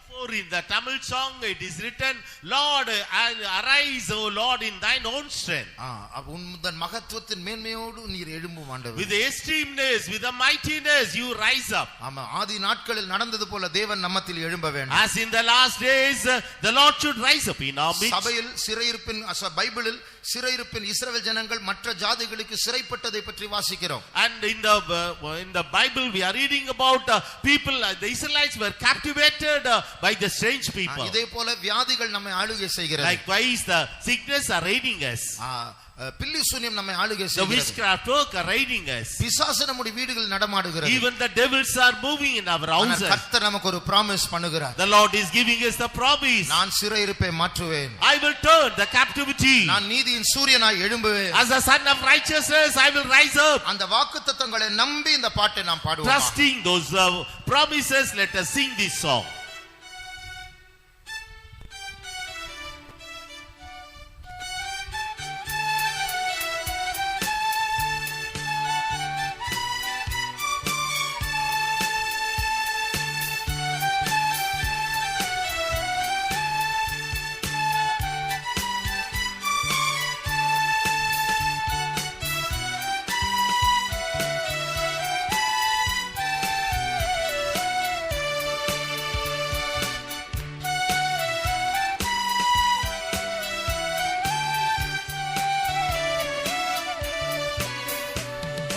Therefore, in the Tamil song, it is written, Lord, arise, O Lord, in thine own strength. உந்தன் மகத்துவத்தின் மேன்மையோடு நீர் எழும்பும் ஆண்டவரே. With the extremeness, with the mightiness, you rise up. ஆமா, ஆதி நாட்களில் நடந்தது போல தேவன் நம்மத்தில் எழும்ப வேண்டும். As in the last days, the Lord should rise up in our midst. சபையில் சிறையிருப்பின் பைபிளில் சிறையிருப்பின் இஸ்ரவேல் ஜனங்கள் மற்ற ஜாதிகளுக்கு சிறைப்பட்டதை பற்றி வாசிக்கிறோம். And in the Bible we are reading about people, the Israelites were captivated by the strange people. இதே போல வியாதிகள் நம்மை ஆளுகை செய்கிறது. Likewise the sickness are raiding us. பில்லி சூனியம் நம்மை ஆளுகை The செய்கிறது. witchcraft work are raiding us. பிசாசு நம்முடைய வீடுகளில் நடமாடுகிறது. Even the devils are moving in our houses. கர்த்தர் நமக்கு ஒரு promise பண்ணுகிறார். The Lord is giving us the promise. நான் சிறையிருப்பை மாற்றுவேன். I will turn the captivity. நான் நீதியின் சூரியனாய் எழும்புவேன். As a son of righteousness I will rise up. அந்த வாக்குத்தத்தங்களை நம்பி இந்த பாட்டை நாம் பாடுவோம். Trusting those promises, let us sing this song.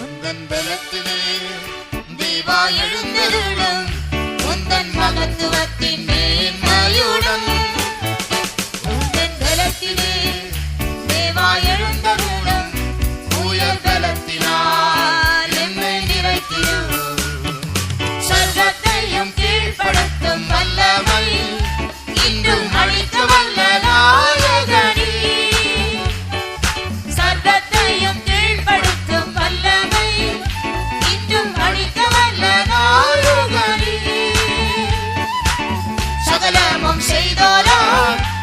உந்தன் பலத்திலே தேவா எழுந்தருளும் உந்தன் மகத்துவத்தின் மேன்மையுடன் உந்தன் பலத்திலே தேவா எழுந்தருளும் உயர் பலத்தினால் என்னை நிறைத்திடும் சொர்க்கத்தையும் கீழ்ப்படுத்தும் வல்லமை இன்றும் அளிக்க வல்ல நாயகனே சொர்க்கத்தையும் கீழ்ப்படுத்தும் வல்லமை இன்றும் அளிக்க வல்ல நாயகனே சகலமும் செய்தோரா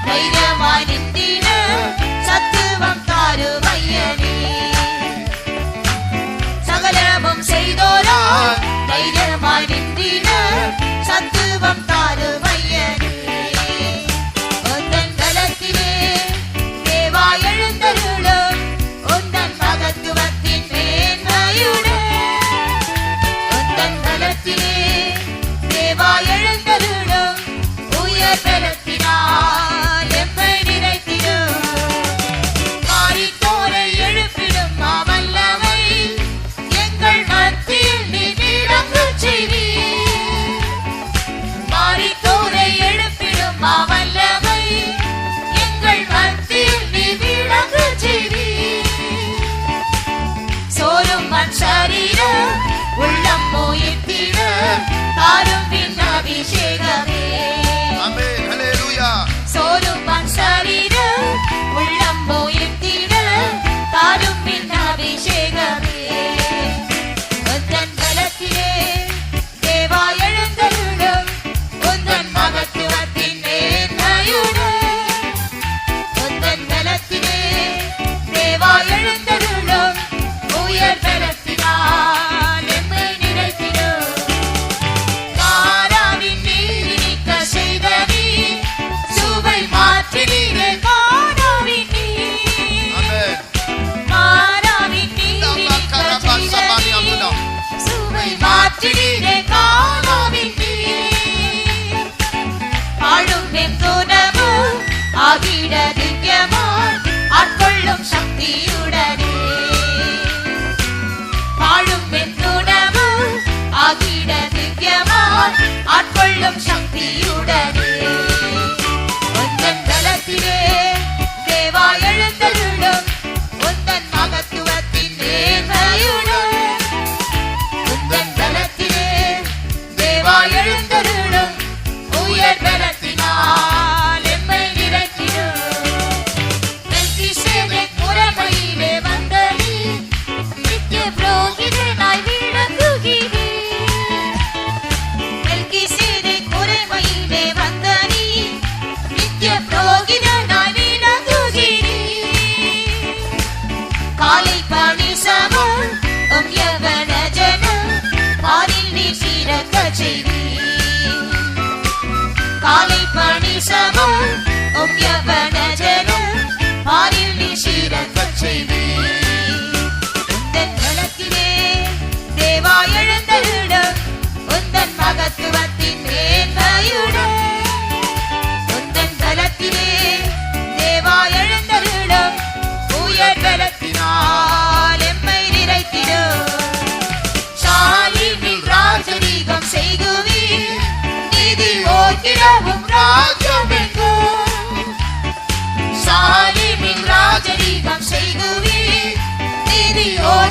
தைரியமாய் நின்றிட சத்துவம் தாரும் ஐயனே சகலமும் செய்தோரா தைரியமாய் நின்றிட சத்துவம் தாரும் ஐயனே உந்தன் பலத்திலே தேவா எழுந்தருளும் உந்தன் மகத்துவத்தின் மேன்மையுடன் உந்தன் பலத்திலே தேவா எழுந்தருளும் உயர் பலத்தினால் எம்மை நிறைத்திடும் மாறித்தோரை எழுப்பிடும் மாவல்லமை எங்கள் மத்தியில் நீ விளங்கச் செய்வீர் மாறித்தோரை எழுப்பிடும் மாவல்லமை எங்கள் மத்தியில் நீ விளங்கச் செய்வீர் சோரும் மண் சரீரம் உள்ளம் மோயித்திட தாரும் பின் அபிஷேகமே ஆமென். ஹல்லேலூயா. சோரும் மண் சரீரம் உள்ளம் மோயித்திட தாரும் பின் அபிஷேகமே உந்தன் பலத்திலே தேவா எழுந்தருளும் உந்தன் மகத்துவத்தின் மேன்மையுடன் உந்தன் பலத்திலே தேவா எழுந்தருளும் உயர் பலத்தினால் எம்மை நிறைத்திடும் காராவின் நீர் இனிக்க செய்த நீர் சுவை மாற்றினீரே காராவின் நீர் ஆமென். காராவின் நீர் இனிக்க செய்த நீர் சுவை மாற்றினீரே காராவின் நீர் ஆளும் வெண்குணமு ஆகிட திவ்யமாய் ஆட்கொள்ளும் சக்தியுடனே வாழும் வெண்குணமு ஆகிட திவ்யமாய் ஆட்கொள்ளும் சக்தியுடனே உந்தன் பலத்திலே தேவா எழுந்தருளும் உந்தன் மகத்துவத்தின் மேன்மையுடன் உந்தன் பலத்திலே தேவா எழுந்தருளும் உயர் பலத்தினால் எம்மை நிறைத்திடும் மெல்கிசேதேக் முறைமையிலே வந்த நீர் நித்திய புரோகிதனாய் விளங்குகிறீர் மெல்கிசேதேக் முறைமையிலே வந்த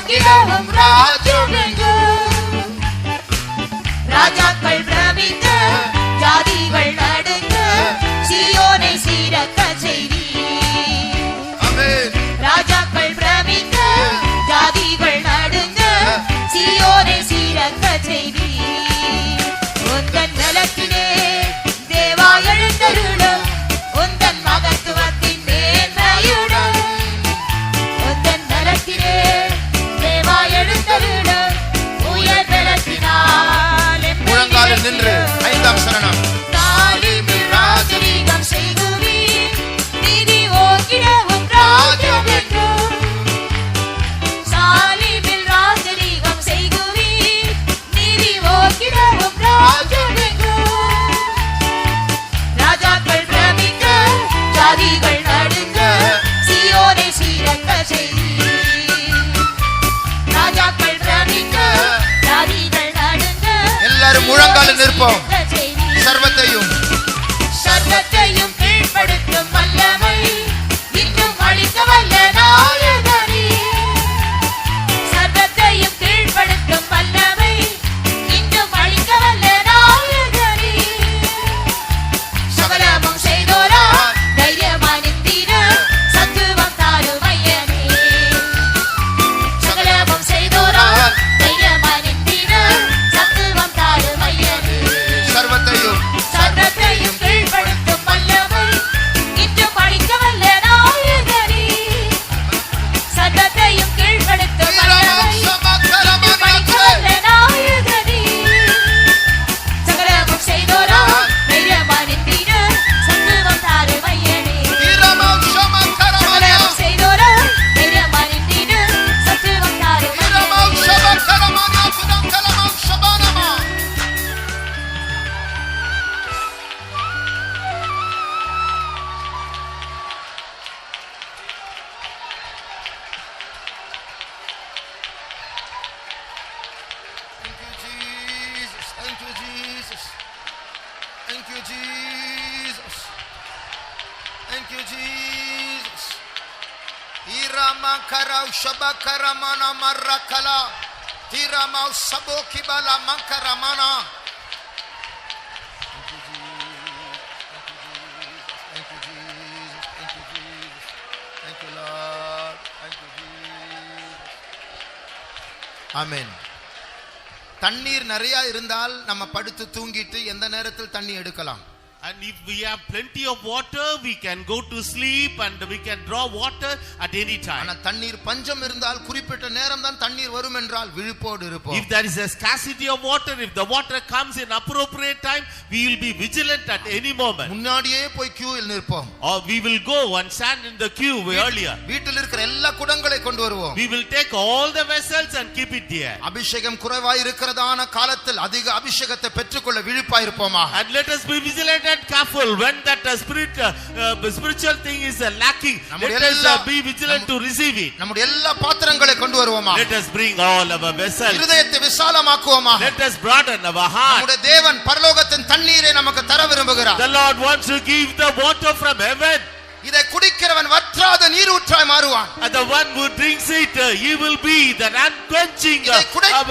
ஓங்கிடவும் ராஜ்யமெங்கும். ராஜாக்கள் பிரமிக்க, ஜாதிகள் நடுங்க, சீயோனை சீரக்க செய்வீர். ராஜாக்கள் பிரமிக்க, ஜாதிகள் நடுங்க, சீயோனை சீரக்க செய்வீர். உந்தன் நலத்திலே தேவா எழுந்தருளும், உந்தன் மகத்துவத்தின் மேன்மையுடன். உந்தன் நலத்திலே தேவா எழுந்தருளும், உயர் பலத்தினால் முழங்காலில் நின்று 5ஆம் சரணம். தாலிமில் ராஜரீகம் செய்குவீர், நீதி ஓங்கிடவும் ராஜ்யமெங்கும். சாலிமில் ராஜரீகம் செய்குவீர், நீதி ஓங்கிடவும் ராஜ்யமெங்கும். ராஜாக்கள் பிரமிக்க, ஜாதிகள் நடுங்க, சீயோனை சீரக்க செய்வீர். ராஜாக்கள் பிரமிக்க, ஜாதிகள் நடுங்க, எல்லாரும் முழங்காலில் நிற்போம். சீரக்க செய்வீர். சர்வத்தையும் சர்வத்தையும் கீழ்ப்படுத்தும் வல்லமை, இன்னும் அளிக்க வல்ல நாயகனே. சர்வத்தையும் கீழ்ப்படுத்தும் வல்லமை, இன்னும் அளிக்க வல்ல நாயகனே. சகலமும் செய்தோரால் தைரியமாய் நிந்திட, சத்துவம் தாரும் ஐயனே. சகலமும் செய்தோரால் தைரியமாய் நிந்திட, சத்துவம் தாரும் ஐயனே. சர்வத்தையும் சர்வத்தையும் கீழ்ப்படுத்தும் வல்லமை, இன்னும் அளிக்க வல்ல நாயகனே. சர்வத்தையும் கீழ்ப்படுத்தும் வல்லமை, இன்னும் அளிக்க வல்ல நாயகனே. சகலமும் செய்தோரால் தைரியமாய் நிந்திட, சத்துவம் தாரும் ஐயனே. சகலமும் செய்தோரால் தைரியமாய் நிந்திட, சத்துவம் தாரும் ஐயனே. Thank you, Jesus. Thank you, Jesus. Thank you, Jesus. Irama karau shabakaramana marakala. Tirama saboki bala mankaramana. Thank you, Jesus. Thank you, Jesus. Thank you, Jesus. Thank you, Lord. Thank you, Jesus. Amen. தண்ணீர் நிறைய இருந்தால் நம்ம படுத்து தூங்கிட்டு எந்த நேரத்தில் தண்ணி எடுக்கலாம். And if we have plenty of water, we can go to sleep and we can draw water at any time. ஆனா தண்ணீர் பஞ்சம் இருந்தால் குறிப்பிட்ட நேரம் தான் தண்ணீர் வரும் என்றால் விழிப்போடு இருப்போம். If there is a scarcity of water, if the water comes in appropriate time, we will be vigilant at any moment. முன்னாடியே போய் கியூவில் நிற்போம். Or we will go and stand in the queue earlier. வீட்டில் இருக்கிற எல்லா குடங்களை கொண்டு வருவோம். We will take all the vessels and keep it there. அபிஷேகம் குறைவாய் இருக்கிறதான காலத்தில் அதிக அபிஷேகத்தை பெற்றுக்கொள்ள விழிப்பாய் இருப்போமா. And let us be vigilant and careful when that spiritual thing is lacking. Let us be vigilant to receive it. நம்முடைய எல்லா பாத்திரங்களை கொண்டு வருவோமா. Let us bring all our vessels. இருதயத்தை விசாலமாக்குவோமா. Let us broaden our heart. நம்முடைய தேவன் பரலோகத்தின் தண்ணீரை நமக்கு தர விரும்புகிறார். The Lord wants to give the water from heaven. இதை குடிக்கிறவன் வற்றாத நீரூற்றாய் மாறுவான். And the one who drinks it, he will be the unquenching. இதை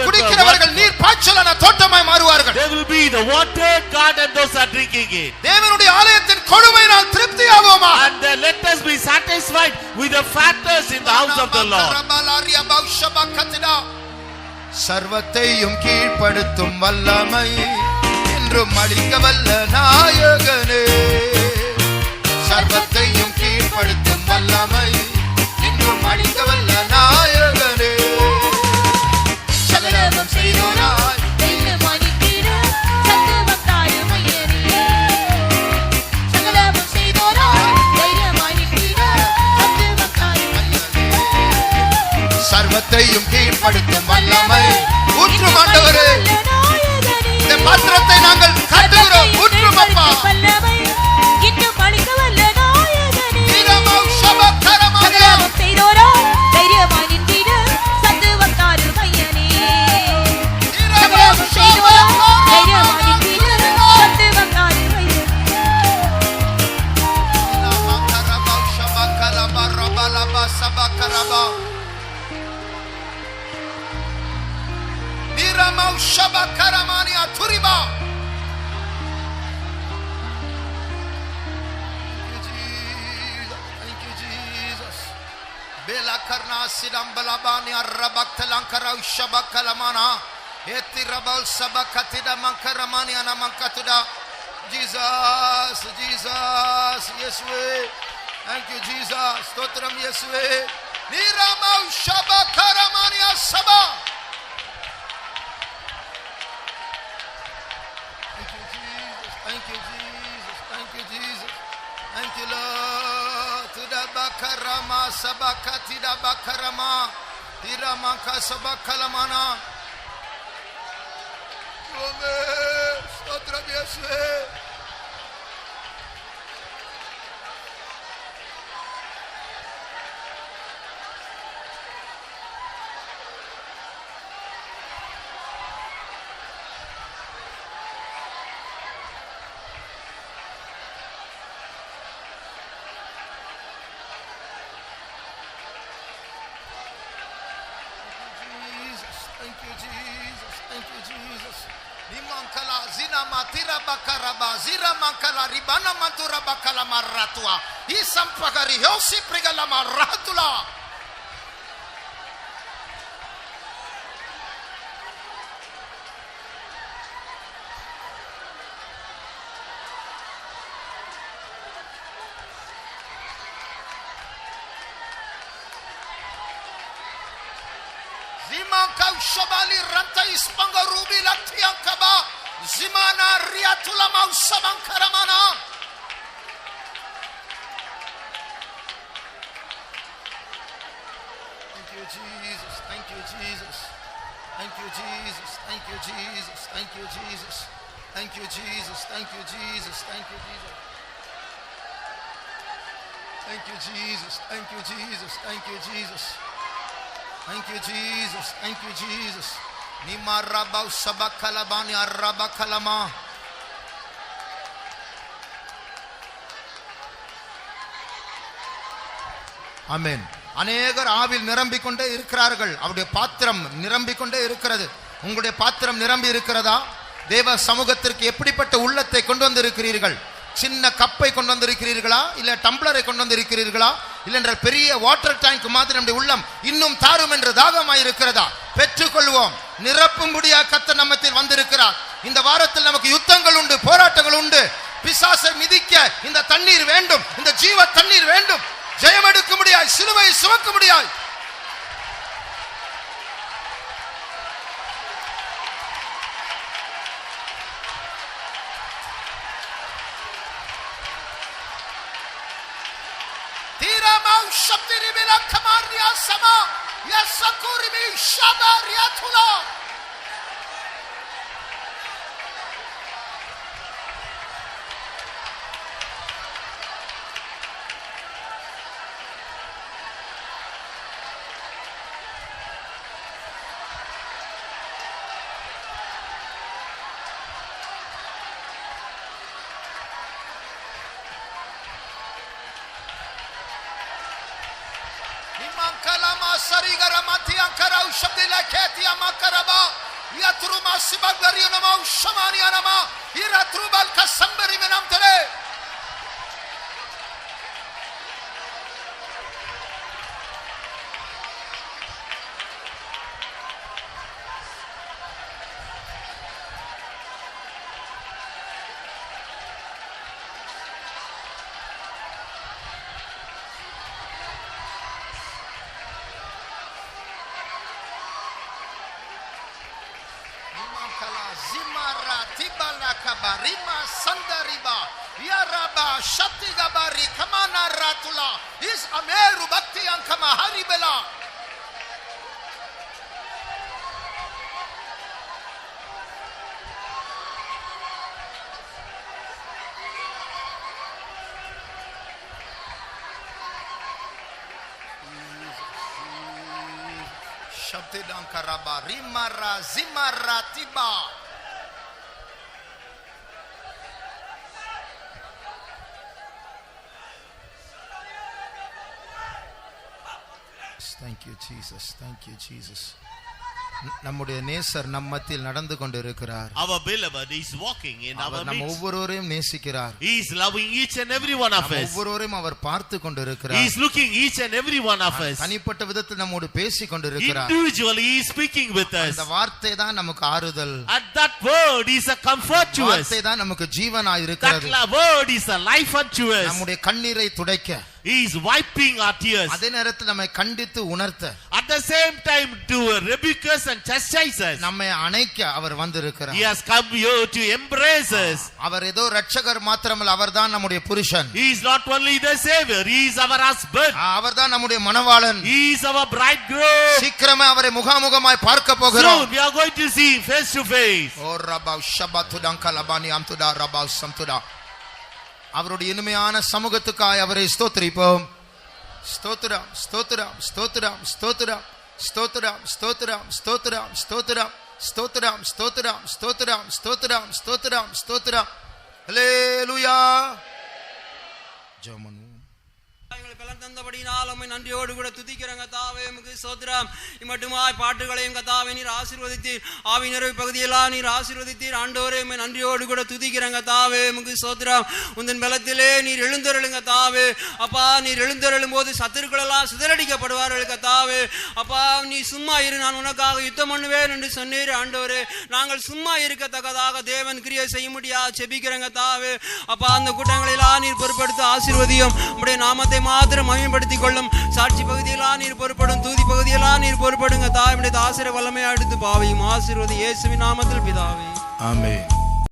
குடிக்கிறவர்கள் நீர் பாய்ச்சலான தோட்டமாய் மாறுவார்கள். They will be the water garden those are drinking it. தேவனுடைய ஆலயத்தின் கொழுமையினால் திருப்தியாவோமா. And let us be satisfied with the fatness in the house of the Lord. சர்வத்தையும் கீழ்ப்படுத்தும் வல்லமை என்றும் அளிக்க வல்ல நாயகனே. சர்வத்தையும் கீழ்ப்படுத்தும் வல்லமை இன்னும் அளிக்க வல்ல நாயகனே. சகலமும் செய்தோரால் தைரியமாய் நிந்திட, சத்துவம் தாரும் ஐயனே. சகலமும் செய்தோரால் தைரியமாய் நிந்திட, சத்துவம் தாரும் ஐயனே. சர்வத்தையும் கீழ்ப்படுத்தும் வல்லமை ஊற்றும் ஆண்டவரே. இந்த பாத்திரத்தை நாங்கள் காட்டுகிறோம். ஊற்றும் அப்பா. வல்லமை இன்னும் அளிக்க வல்ல நாயகனே. சகலமும் செய்தோரால் தைரியமாய் நிந்திட, சத்துவம் தாரும் ஐயனே. சகலமும் செய்தோரால் தைரியமாய் நிந்திட, சத்துவம் தாரும் ஐயனே. Niramau Shabakaramania Turiba. Thank you, Jesus. Bela Karna Sidam Balabani Arabaktalankarau Shabakalamana. Eti Rabal Sabakatida Mankaramani Anamankatuda. Jesus, Jesus, Yeswe. Thank you, Jesus. Stotram Yeswe. Niramau Shabakaramania Saba. Thank you, Jesus. Thank you, Jesus. Thank you, Jesus. Thank you, Lord. Tuda Bakarama Sabakatida Bakarama. Tiramanka Sabakalamana. Amen. Stotram Yeswe. Thank you, Jesus. Thank you, Jesus. Nimankala zina matira bakaraba zira mankala ribana matura bakala maratua. Isampagari hosi prigala maratula. Zimanka Shabali Ranta Ispanga Rubi Latiankaba Zimana Riatula Mausabankaramana. Thank you, Jesus. Thank you, Jesus. Thank you, Jesus. Thank you, Jesus. Thank you, Jesus. Thank you, Jesus. Thank you, Jesus. Thank you, Jesus. Thank you, Jesus. Thank you, Jesus. Thank you, Jesus. Thank you, Jesus. Thank you, Jesus. Nima rabau sabakalabani arabakalama. Amen. அநேகர் ஆவில் நிரம்பிக் கொண்டே இருக்கிறார்கள். அவருடைய பாத்திரம் நிரம்பிக் கொண்டே இருக்கிறது. உங்களுடைய பாத்திரம் நிரம்பி இருக்கிறதா? தேவ சமூகத்திற்கு எப்படிப்பட்ட உள்ளத்தை கொண்டு வந்திருக்கிறீர்கள்? சின்ன கப்பை கொண்டு வந்திருக்கிறீர்களா? இல்ல டம்ளரை கொண்டு வந்திருக்கிறீர்களா? இல்ல பெரிய வாட்டர் டேங்க் மாதிரி நம்முடைய உள்ளம் இன்னும் தாரும் என்று தாகமாய் இருக்கிறதா? பெற்றுக்கொள்வோம். நிரப்பும்படியா கர்த்தர் நம்மத்தில் வந்திருக்கிறார். இந்த வாரத்தில் நமக்கு யுத்தங்கள் உண்டு, போராட்டங்கள் உண்டு. பிசாசை மிதிக்க இந்த தண்ணீர் வேண்டும், இந்த ஜீவ தண்ணீர் வேண்டும். ஜெயம் எடுக்க முடியாது, சிலுவையை சுமக்க முடியாது. Tiramau Shabdiri Bila Kamaria Sama Yasakuri Bi Shabariatula. Kalama sarigara matiyan karau shabdila ketiya makaraba yatruma sibagariya nama shamani anama iratrubal kasambari menam tere. Zimara tibala kabarima sandariba yaraba shatigabari kamana ratula is ameru bhakti ankama haribela. Shabdidankaraba rimara zimara tiba. Thank you, Jesus. Thank you, Jesus. நம்முடைய நேசர் நம் மத்தியில் நடந்து கொண்டிருக்கிறார். Our beloved is walking in our நம்ம midst. ஒவ்வொருவரையும் நேசிக்கிறார். He is loving each and every one of us. ஒவ்வொருவரையும் அவர் பார்த்து கொண்டிருக்கிறார். He is looking each and every one of us. தனிப்பட்ட விதத்தில் நம்மோடு பேசிக் கொண்டிருக்கிறார். Individually he is speaking with us. அந்த வார்த்தை தான் நமக்கு ஆறுதல். And that word is a comfort to us. வார்த்தை தான் நமக்கு ஜீவனாய் இருக்கிறது. That word is a life unto us. நம்முடைய கண்ணீரை துடைக்க, He is wiping our tears. அதே நேரத்தில் நம்மை கண்டித்து உணர்த்த, At the same time to rebuke us and chastise us. நம்மை அணைக்க அவர் வந்திருக்கிறார். He has come here to embrace us. அவர் ஏதோ ரட்சகர் மாத்திரமல்ல, அவர்தான் நம்முடைய புருஷன். He is not only the savior, he is our husband. அவர்தான் நம்முடைய மணவாளன். He is our bridegroom. சீக்கிரமே அவரை முகாமுகமாய் பார்க்க போகிறோம். Soon we are going to see him face to face. ஓ ரபா ஷபத்துடன் கலபானி அம்துடா ரபா சம்துடா. அவருடைய இனிமையான சமூகத்துக்காய் அவரை ஸ்தோத்திரிப்போம். ஸ்தோத்திரம் ஸ்தோத்திரம் ஸ்தோத்திரம் ஸ்தோத்திரம் ஸ்தோத்திரம் ஸ்தோத்திரம் ஸ்தோத்திரம் ஸ்தோத்திரம் ஸ்தோத்திரம் ஸ்தோத்திரம் ஸ்தோத்திரம் ஸ்தோத்திரம் ஸ்தோத்திரம் ஸ்தோத்திரம். ஹல்லேலூயா. ஜெபம் பலன் தந்தபடினால் உம்மை நன்றியோடு கூட துதிக்கிறங்க தாவே. உமக்கு ஸ்தோத்திரம். இம்மட்டுமாய் பாட்டுகளையும் கத்தாவே நீர் ஆசீர்வதித்தீர். ஆவி நிறைவு பகுதியெல்லாம் நீர் ஆசீர்வதித்தீர். ஆண்டவரே உம்மை நன்றியோடு கூட துதிக்கிறங்க தாவே. உமக்கு ஸ்தோத்திரம். உந்தன் பலத்திலே நீர் எழுந்தருளுங்க தாவே. அப்பா நீர் எழுந்தருளும் போது சத்துருக்கள் எல்லாம் சிதறடிக்கப்படுவார்கள் கத்தாவே. அப்பா நீ சும்மா இரு, நான் உனக்காக யுத்தம் பண்ணுவேன் என்று சொன்னீர். ஆண்டவரே நாங்கள் சும்மா இருக்கத்தக்கதாக தேவன் கிரியை செய்ய முடியாது செபிக்கிறங்க தாவே. அப்பா அந்த கூட்டங்களெல்லாம் நீர் பொறுப்படுத்த ஆசீர்வதியும். உம்முடைய நாமத்தை மாத்திரம் மகிமைப்படுத்திக் கொள்ளும். சாட்சி பகுதியெல்லாம் நீர் பொறுப்படும், தூதி பகுதியெல்லாம் நீர் பொறுப்படுங்க தாய். தாசர வல்லமையா எடுத்து பாவையும் ஆசீர்வதி இயேசுவின் நாமத்தில் பிதாவே. ஆமென்.